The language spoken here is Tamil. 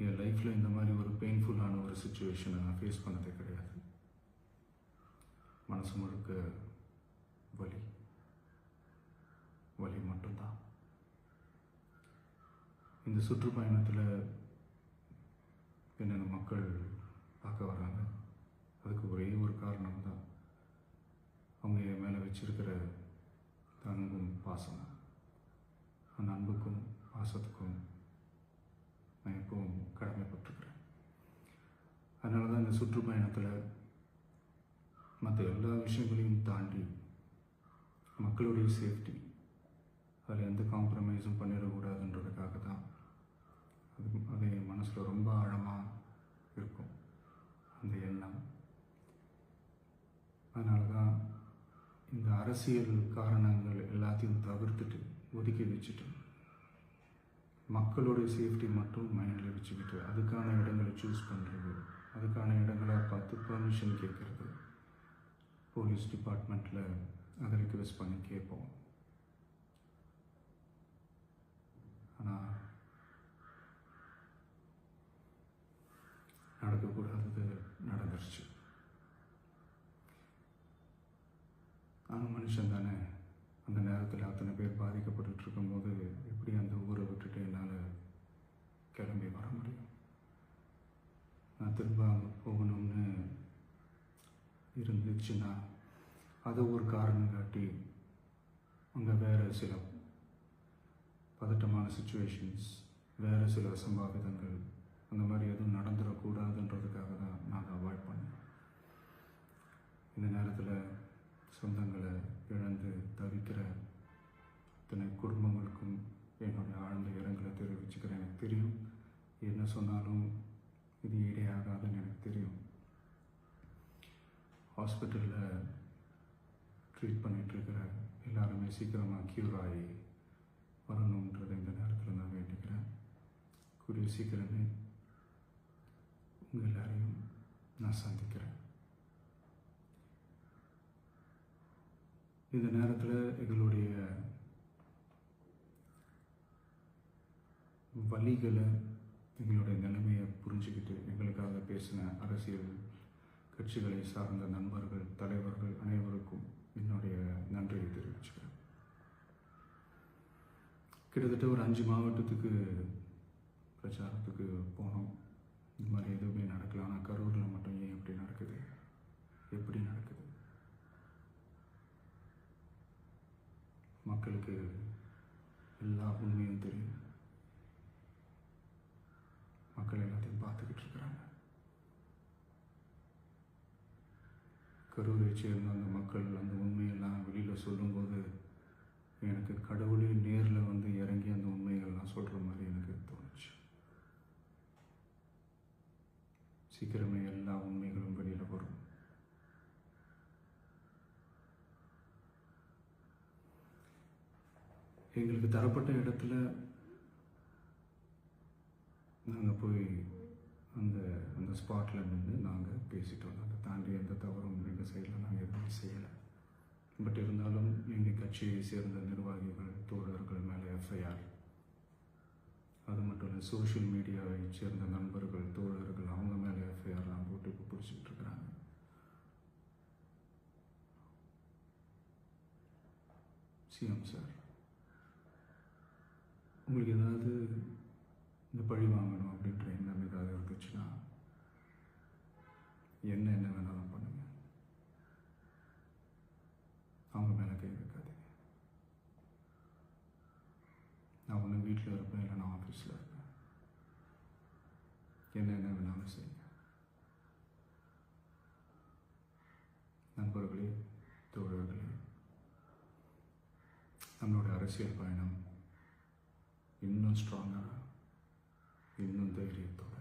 என் லைஃப்பில் இந்த மாதிரி ஒரு பெயின்ஃபுல்லான ஒரு சுச்சுவேஷனை நான் ஃபேஸ் பண்ணதே கிடையாது. மனசு முழுக்க வலி வலி மட்டும்தான். இந்த சுற்றுப்பயணத்தில் என்னென்ன மக்கள் பார்க்க வராங்க, அதுக்கு ஒரே ஒரு காரணம் தான், அவங்க என் மேலே வச்சிருக்கிற அன்பும் பாசம். அந்த அன்புக்கும் பாசத்துக்கும் நான் எப்பவும் கடமைப்பட்டிருக்கிறேன். அதனால தான் இந்த சுற்றுப்பயணத்தில் மற்ற எல்லா விஷயங்களையும் தாண்டி மக்களுடைய சேஃப்டி, அதில் எந்த காம்ப்ரமைஸும் பண்ணிடக்கூடாதுன்றதுக்காக தான் அது என் மனசில் ரொம்ப ஆழமாக இருக்கும் அந்த எண்ணம். அதனால தான் இந்த அரசியல் காரணங்கள் எல்லாத்தையும் தவிர்த்துட்டு ஒதுக்கி வச்சுட்டு மக்களுடைய சேஃப்டி மட்டும் மைண்டில் வச்சுக்கிட்டு அதுக்கான இடங்களை சூஸ் பண்ணுறது, அதுக்கான இடங்களை பார்த்து பர்மிஷன் கேட்குறது, போலீஸ் டிபார்ட்மெண்ட்டில் அதை ரிக்வெஸ்ட் பண்ணி கேட்போம். ஆனால் நடக்கக்கூடாதது நடந்துருச்சு. நானும் மனுஷன் தானே. அந்த நேரத்தில் அத்தனை பேர் பாதிக்கப்பட்டு இருக்கும்போது எப்படி அந்த ஊரை விட்டுட்டு என்னால் கிளம்பி வர முடியும்? நான் திரும்ப அங்கே போகணும்னு இருந்துச்சுன்னா அதை ஒரு காரணம் காட்டி அங்கே வேறு சில பதட்டமான சுச்சுவேஷன்ஸ், வேறு சில அசம்பாவிதங்கள் அந்த மாதிரி எதுவும் நடந்துடக்கூடாதுன்றதுக்காக தான் நான் அவாய்ட் பண்ணேன். இந்த நேரத்தில் சொந்தங்களை இழந்து தவிக்கிற அத்தனை குடும்பங்களுக்கும் என்னுடைய ஆழ்ந்த இரங்கலை தெரிவிச்சுக்கிறேன். எனக்கு தெரியும், என்ன சொன்னாலும் இது ஈடையாகாதுன்னு எனக்கு தெரியும். ஹாஸ்பிட்டலில் ட்ரீட் பண்ணிகிட்ருக்கிற எல்லாருமே சீக்கிரமாக க்யூர் ஆகி வரணுன்றதை இந்த நேரத்தில் நான் வேண்டிக்கிறேன். கூடிய சீக்கிரமே உங்கள் எல்லாரையும் நான் சந்திக்கிறேன். இந்த நேரத்தில் எங்களுடைய வலிகளை, எங்களுடைய நிலைமையை புரிஞ்சுக்கிட்டு எங்களுக்காக பேசின அரசியல் கட்சிகளை சார்ந்த நண்பர்கள், தலைவர்கள் அனைவருக்கும் என்னுடைய நன்றியை தெரிவிச்சுக்கிறேன். கிட்டத்தட்ட ஒரு 5 மாவட்டத்துக்கு பிரச்சாரத்துக்கு போனோம். இந்த மாதிரி எதுவுமே நடக்கல. ஆனால் கரூரில் மட்டும் ஏன் எப்படி நடக்குது, எப்படி நடக்குது? மக்களுக்கு எல்லா உண்மையும் தெரியும். மக்கள் எல்லாத்தையும் பார்த்துக்கிட்டு இருக்கிறாங்க. கரூரை சேர்ந்த அந்த மக்கள் அந்த உண்மையெல்லாம் வெளியில் சொல்லும்போது எனக்கு கடவுளே நேரில் வந்து இறங்கி அந்த உண்மைகள்லாம் சொல்கிற மாதிரி எனக்கு தோணுச்சு. சீக்கிரமே எல்லா உண்மைகளும் வெளியில் வரும். எங்களுக்கு தரப்பட்ட இடத்துல நாங்கள் போய் அந்த ஸ்பாட்டில் நின்று நாங்கள் பேசிட்டு வந்தோம். அதை தாண்டி எந்த தவறும் எங்கள் சைடில் நாங்கள் எதுவும் செய்யலை. பட் இருந்தாலும் எங்கள் கட்சியை சேர்ந்த நிர்வாகிகள், தோழர்கள் மேலே எஃப்ஐஆர், அது மட்டும் இல்லை சோஷியல் மீடியாவை சேர்ந்த நண்பர்கள், தோழர்கள் அவங்க மேலே எஃப்ஐஆர்லாம் போட்டு இப்போ பிடிச்சிட்டு இருக்கிறாங்க. சிஎம் சார், உங்களுக்கு ஏதாவது இந்த பழி வாங்கணும் அப்படின்ற எண்ணம் ஏதாவது இருந்துச்சுன்னா என்ன வேணாலும் பண்ணுங்க. அவங்க மேலே கை வைக்காதீங்க. நான் ஒன்று வீட்டில் இருப்பேன், இல்லை நான் ஆஃபீஸில் இருப்பேன். என்ன வேணாலும் செய்யுங்க. நண்பர்களே, தோழர்களே, நம்மளோட அரசியல் பயணம் இன்னும் ஸ்ட்ராங்காக, இன்னும் தைரியத்தோட